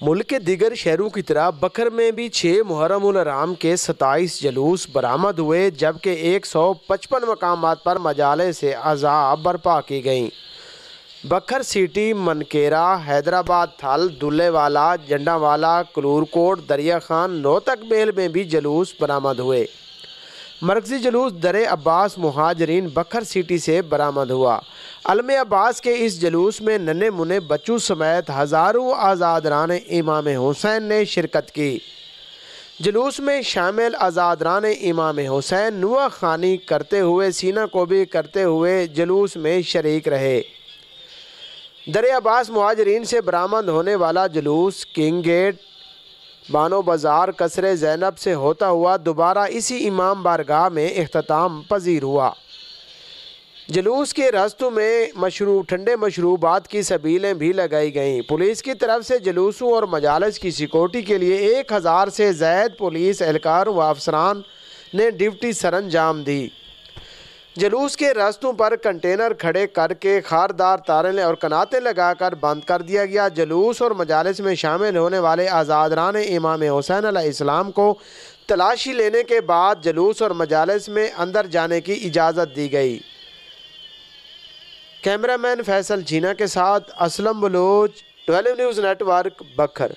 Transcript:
ملک کے دیگر شہروں کی طرح بکر میں بھی 6 محرم الحرام کے 27 جلوس برآمد ہوئے، جبکہ 155 مقامات پر مجالس عزا برپا کی گئیں۔ بکر سٹی، منکیرا، حیدرآباد تھل، دلے والا، جنڈا والا، کلور کوٹ، دریا خان، نوتک میل میں بھی جلوس برآمد ہوئے۔ مرکزی جلوس در عباس مہاجرین بکر سٹی سے برآمد ہوا۔ علم عباس کے اس جلوس میں ننھے منھے بچوں سمیت ہزاروں عزاداران امام حسین نے شرکت کی۔ جلوس میں شامل عزاداران امام حسین نوحہ خوانی کرتے ہوئے سینہ کوبی کرتے ہوئے جلوس میں شریک رہے۔ در عباس مہاجرین سے برآمد ہونے والا جلوس کنگ گیٹ، بانو بازار، قصر زینب سے ہوتا ہوا دوبارہ اسی امام بارگاہ میں اختتام پذیر ہوا۔ جلوس کے راستوں میں ٹھنڈے مشروبات کی سبیلیں بھی لگائی گئیں۔ پولیس کی طرف سے جلوسوں اور مجالس کی سیکورٹی کے لیے 1000 سے زائد پولیس اہلکار و افسران نے ڈیوٹی سر انجام دی۔ جلوس کے راستوں پر کنٹینر کھڑے کر کے خاردار تاریں اور کناتیں لگا کر بند کر دیا گیا۔ جلوس اور مجالس میں شامل ہونے والے عزاداران امام حسین علیہ السلام کو تلاشی لینے کے بعد جلوس اور مجالس میں اندر جانے کی اجازت دی گئی۔ کیمرہ مین فیصل جھینا کے ساتھ Aslam Baloch, 12 news network, بکر۔